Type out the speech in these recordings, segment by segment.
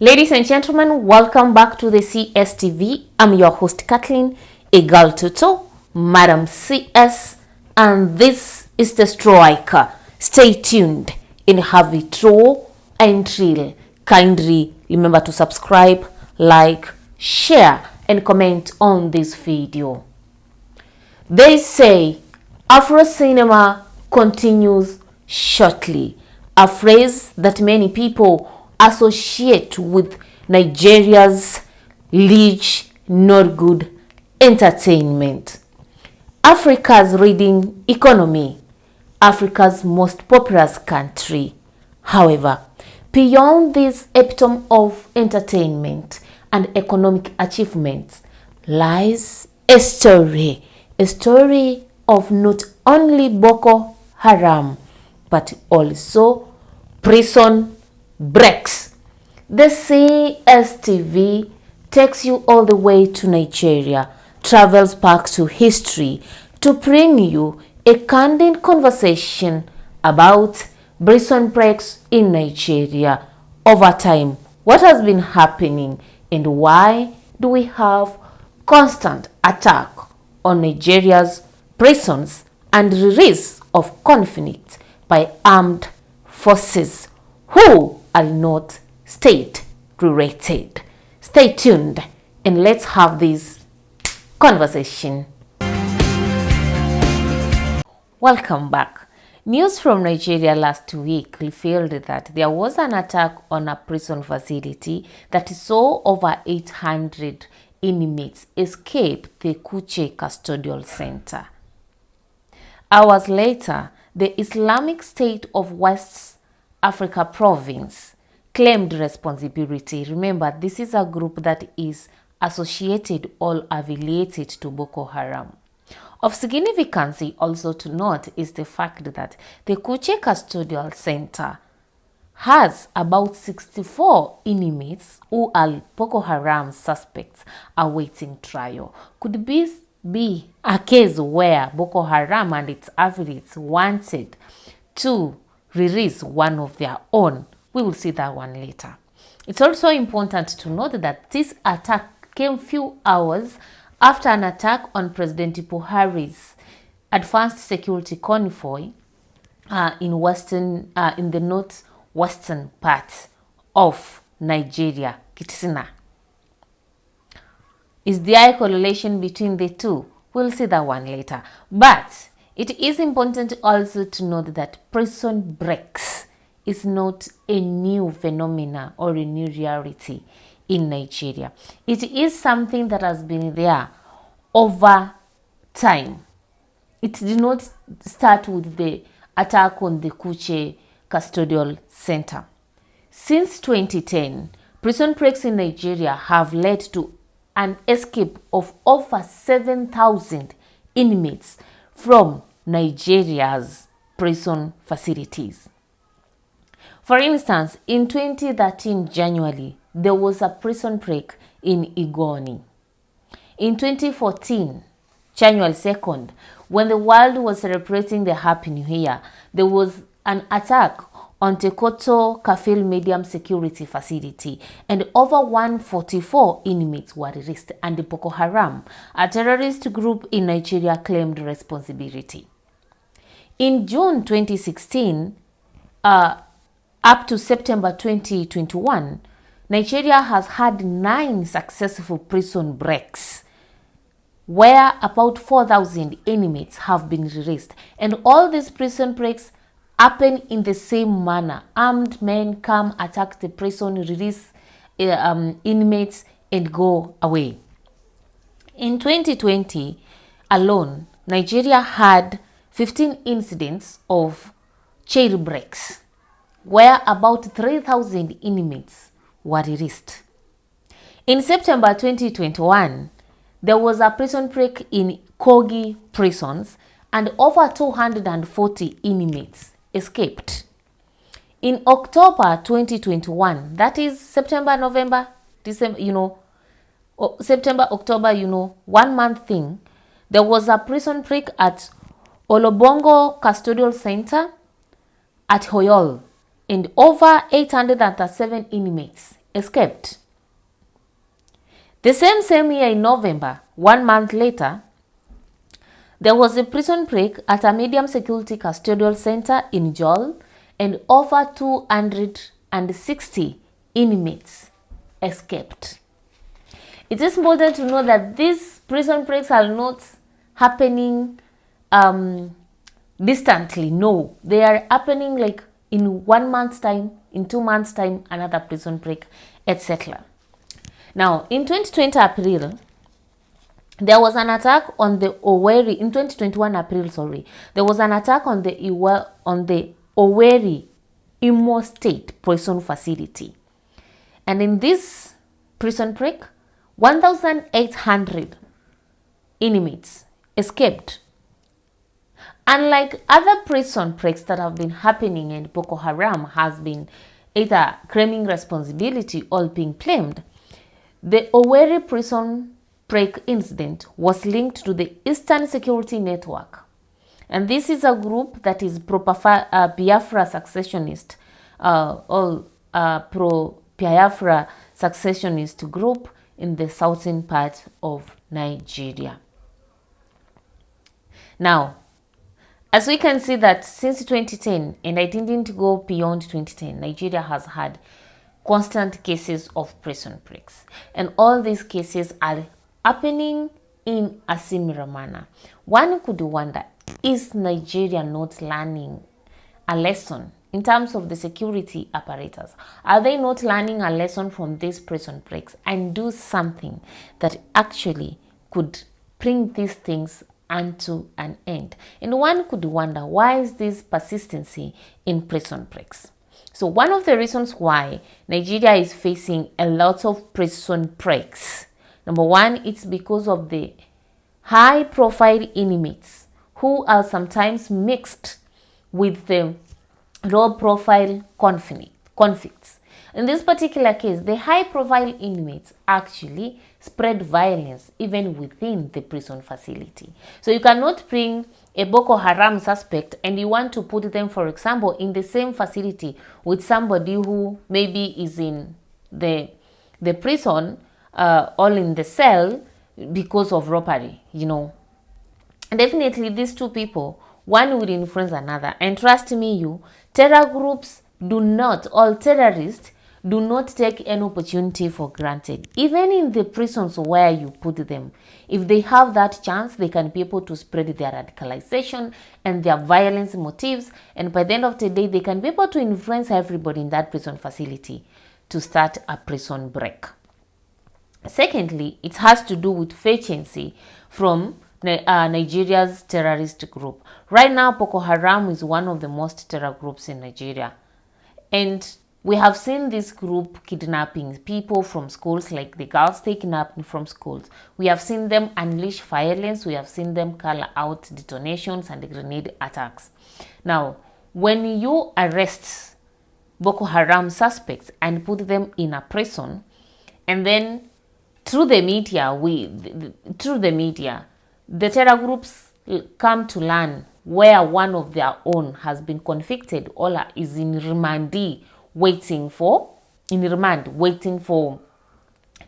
Ladies and gentlemen, welcome back to the CSTV. I'm your host Kathleen, a girl Tuto, Madam CS, and this is the Striker. Stay tuned and have a throw and thrill. Kindly remember to subscribe, like, share, and comment on this video. They say Afro cinema continues shortly, a phrase that many people associate with Nigeria's rich, not good entertainment. Africa's leading economy, Africa's most populous country. However, beyond this epitome of entertainment and economic achievements lies a story of not only Boko Haram, but also prison breaks. The CSTV takes you all the way to Nigeria, travels back to history to bring you a candid conversation about prison breaks in Nigeria over time. What has been happening and why do we have constant attack on Nigeria's prisons and release of conflict by armed forces who are not state-related. Stay tuned and let's have this conversation. Welcome back. News from Nigeria last week revealed that there was an attack on a prison facility that saw over 800 inmates escape the Kuche Custodial Center. Hours later, the Islamic State of West Africa province claimed responsibility. Remember, this is a group that is associated or affiliated to Boko Haram. Of significance also to note is the fact that the Kuche Custodial Center has about 64 inmates who are Boko Haram suspects awaiting trial. Could this be a case where Boko Haram and its affiliates wanted to release one of their own? We will see that one later. It's also important to note that this attack came few hours after an attack on President Buhari's advanced security convoy in the northwestern part of Nigeria, Katsina. Is there a correlation between the two? We'll see that one later. But it is important also to note that prison breaks is not a new phenomena or a new reality in Nigeria. It is something that has been there over time. It did not start with the attack on the Kuche Custodial Center. Since 2010, prison breaks in Nigeria have led to an escape of over 7,000 inmates from Nigeria's prison facilities. For instance, in 2013 January, there was a prison break in Igoni. In 2014, January 2nd, when the world was celebrating the Happy New Year, there was an attack on Tekoto Kafil Medium Security Facility and over 144 inmates were arrested, and the Boko Haram, a terrorist group in Nigeria, claimed responsibility. In June 2016, up to September 2021, Nigeria has had 9 successful prison breaks where about 4,000 inmates have been released. And all these prison breaks happen in the same manner. Armed men come, attack the prison, release inmates and go away. In 2020 alone, Nigeria had 15 incidents of jailbreaks where about 3,000 inmates were released. In September 2021, there was a prison break in Kogi prisons and over 240 inmates escaped. In October 2021, that is September, November, December, September, October, 1 month thing, there was a prison break at Olobongo Custodial Center at Hoyol and over 837 inmates escaped. The same year in November, 1 month later, there was a prison break at a medium security custodial center in Jol, and over 260 inmates escaped. It is important to know that these prison breaks are not happening distantly. No, they are happening like in 1 month's time, in 2 months' time, another prison break, etc. Now, in 2020 April, there was an attack on the Owerri. In 2021 April, sorry, there was an attack on the Owerri Imo State prison facility, and in this prison break, 1,800 inmates escaped. Unlike other prison breaks that have been happening and Boko Haram has been either claiming responsibility or being blamed, the Owerri prison break incident was linked to the Eastern Security Network. And this is a group that is pro-Biafra successionist, pro-Biafra successionist group in the southern part of Nigeria. Now, as we can see that since 2010, and I didn't go beyond 2010, Nigeria has had constant cases of prison breaks. And all these cases are happening in a similar manner. One could wonder, is Nigeria not learning a lesson in terms of the security apparatus? Are they not learning a lesson from these prison breaks and do something that actually could bring these things unto an end? And one could wonder, why is this persistency in prison breaks? So one of the reasons why Nigeria is facing a lot of prison breaks, number one, it's because of the high-profile inmates who are sometimes mixed with the low-profile conflicts. In this particular case, the high-profile inmates actually spread violence even within the prison facility. So you cannot bring a Boko Haram suspect and you want to put them, for example, in the same facility with somebody who maybe is in the prison or in the cell because of robbery, you know. Definitely these two people, one will influence another. And trust me, terror groups do not, all terrorists do not take any opportunity for granted. Even in the prisons where you put them, if they have that chance, they can be able to spread their radicalization and their violence motives. And by the end of the day, they can be able to influence everybody in that prison facility to start a prison break. Secondly, it has to do with vacancy from Nigeria's terrorist group. Right now, Boko Haram is one of the most terror groups in Nigeria. And we have seen this group kidnapping people from schools, like the girls they kidnapped from schools. We have seen them unleash violence. We have seen them call out detonations and grenade attacks. Now, when you arrest Boko Haram suspects and put them in a prison, and then through the media, the terror groups come to learn where one of their own has been convicted or is in remand waiting for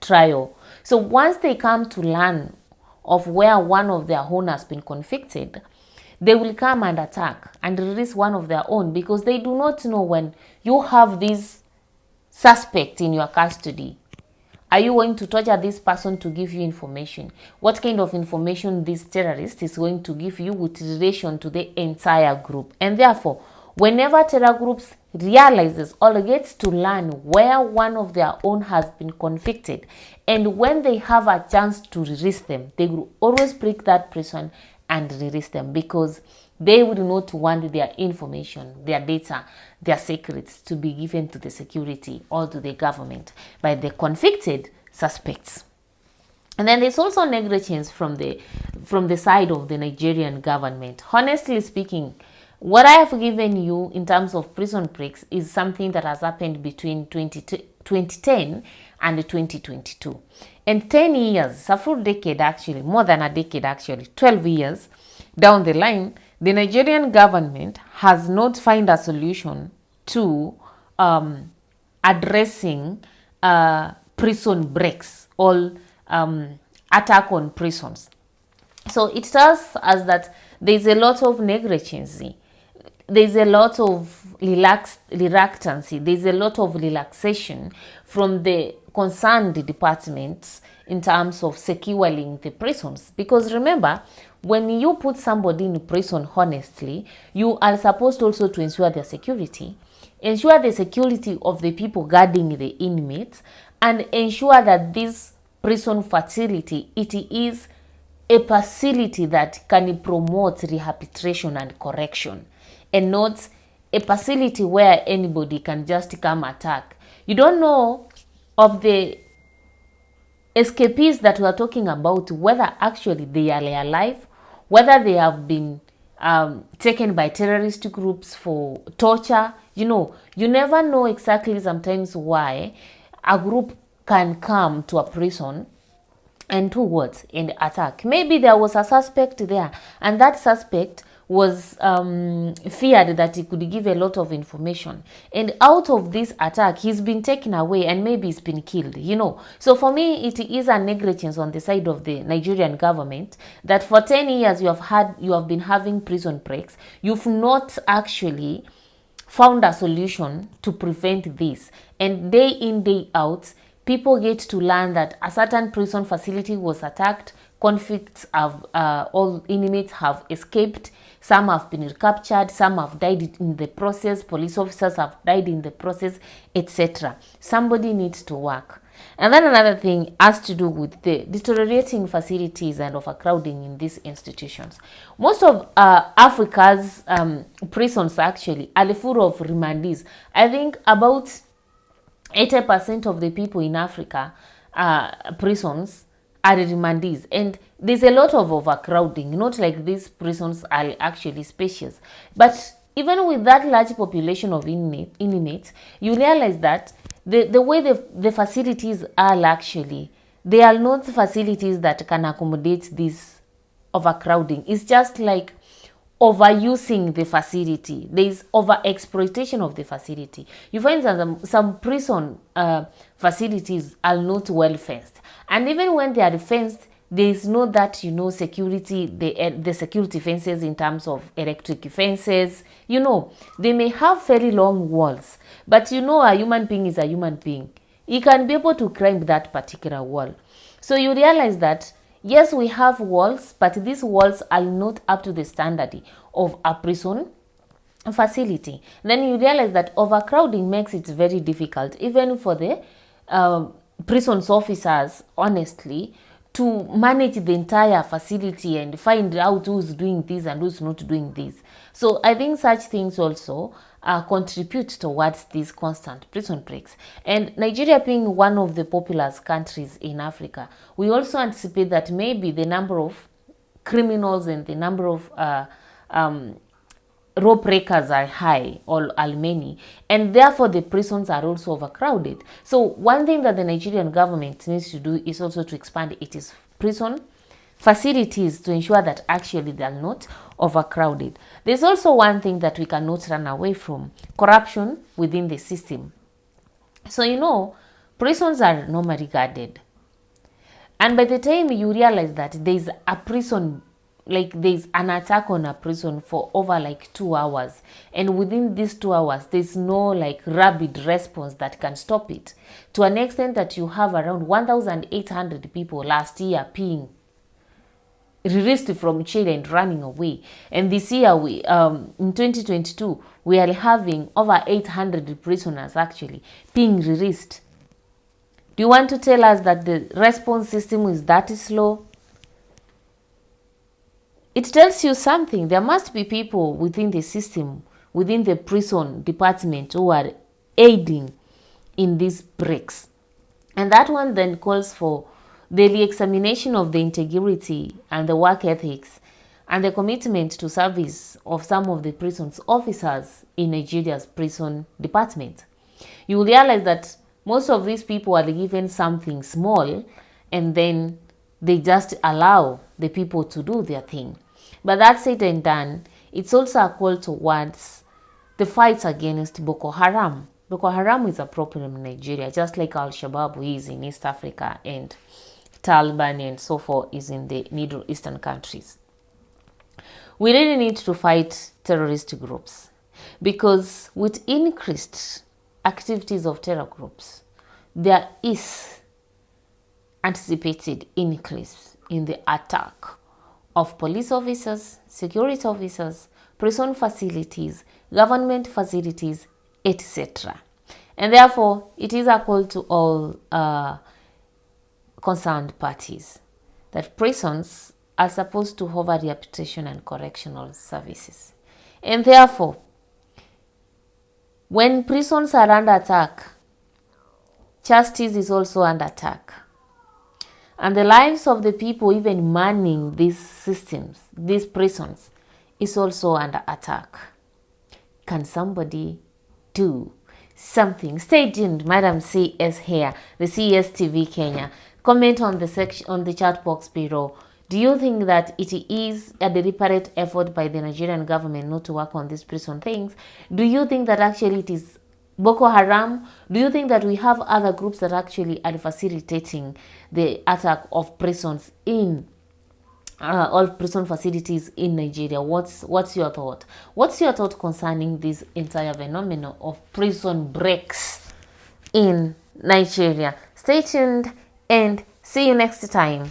trial. So once they come to learn of where one of their own has been convicted, they will come and attack and release one of their own, because they do not know, when you have this suspect in your custody, are you going to torture this person to give you information? What kind of information this terrorist is going to give you with relation to the entire group? And therefore, whenever terror groups realizes or gets to learn where one of their own has been convicted, and when they have a chance to release them, they will always break that prison and release them, because they would not want their information, their data, their secrets to be given to the security or to the government by the convicted suspects. And then there's also negligence from the side of the Nigerian government. Honestly speaking, what I have given you in terms of prison breaks is something that has happened between 2010 and 2022. And 10 years, a full decade actually, more than a decade actually, 12 years down the line, the Nigerian government has not found a solution to addressing prison breaks, all attack on prisons. So it tells us that there's a lot of negligency, there's a lot of reluctancy, there's a lot of relaxation from the concerned departments in terms of securing the prisons. Because remember, when you put somebody in prison honestly, you are supposed also to ensure their security, ensure the security of the people guarding the inmates, and ensure that this prison facility, it is a facility that can promote rehabilitation and correction, and not a facility where anybody can just come attack. You don't know of the escapees that we are talking about, whether actually they are alive, whether they have been taken by terrorist groups for torture. You never know exactly sometimes why a group can come to a prison and do what? And attack. Maybe there was a suspect there, and that suspect was feared that he could give a lot of information, and out of this attack he's been taken away and maybe he's been killed. So for me, it is a negligence on the side of the Nigerian government that for 10 years you have been having prison breaks. You've not actually found a solution to prevent this, and day in, day out, people get to learn that a certain prison facility was attacked, convicts have, all inmates have escaped, some have been recaptured, some have died in the process, police officers have died in the process, etc. Somebody needs to work. And then another thing has to do with the deteriorating facilities and overcrowding in these institutions. Most of Africa's prisons actually are full of remandees. I think about 80% of the people in Africa prisons are remandees, and there's a lot of overcrowding. Not like these prisons are actually spacious, but even with that large population of inmates, you realize that the way the facilities are actually, they are not facilities that can accommodate this overcrowding. It's just like overusing the facility. There is over exploitation of the facility. You find that some prison facilities are not well fenced, and even when they are fenced, there is no that security, the security fences in terms of electric fences. They may have very long walls, but a human being is a human being. He can be able to climb that particular wall. So you realize that yes, we have walls, but these walls are not up to the standard of a prison facility. Then you realize that overcrowding makes it very difficult, even for the prisons officers, honestly, to manage the entire facility and find out who's doing this and who's not doing this. So I think such things also contribute towards these constant prison breaks. And Nigeria being one of the populous countries in Africa, we also anticipate that maybe the number of criminals and the number of law breakers are high or are many, and therefore the prisons are also overcrowded. So one thing that the Nigerian government needs to do is also to expand its prison facilities to ensure that actually they are not overcrowded. There's also one thing that we cannot run away from: corruption within the system. So prisons are normally guarded, and by the time you realize that there's a prison, like there's an attack on a prison for over like 2 hours, and within these 2 hours there's no like rapid response that can stop it, to an extent that you have around 1,800 people last year being released from jail and running away, and this year we in 2022 we are having over 800 prisoners actually being released. Do you want to tell us that the response system is that slow? It tells you something. There must be people within the system, within the prison department, who are aiding in these breaks. And that one then calls for the re-examination of the integrity and the work ethics and the commitment to service of some of the prison's officers in Nigeria's prison department. You will realize that most of these people are given something small, and then they just allow the people to do their thing. But that said and done, it's also a call towards the fight against Boko Haram, Boko Haram is a problem in Nigeria, just like Al-Shabaab is in East Africa and Taliban and so forth is in the Middle Eastern countries. We really need to fight terrorist groups because with increased activities of terror groups, there is anticipated increase in the attack of police officers, security officers, prison facilities, government facilities, etc. And therefore, it is a call to all concerned parties that prisons are supposed to offer rehabilitation and correctional services. And therefore, when prisons are under attack, justice is also under attack. And the lives of the people even manning these systems, these prisons, is also under attack. Can somebody do something? Stay tuned, Madam CS here, the CS TV Kenya. Comment on the section, on the chat box below. Do you think that it is a deliberate effort by the Nigerian government not to work on these prison things? Do you think that actually it is Boko Haram? Do you think that we have other groups that actually are facilitating the attack of prisons in all prison facilities in Nigeria? What's your thought? What's your thought concerning this entire phenomenon of prison breaks in Nigeria? Stay tuned and see you next time.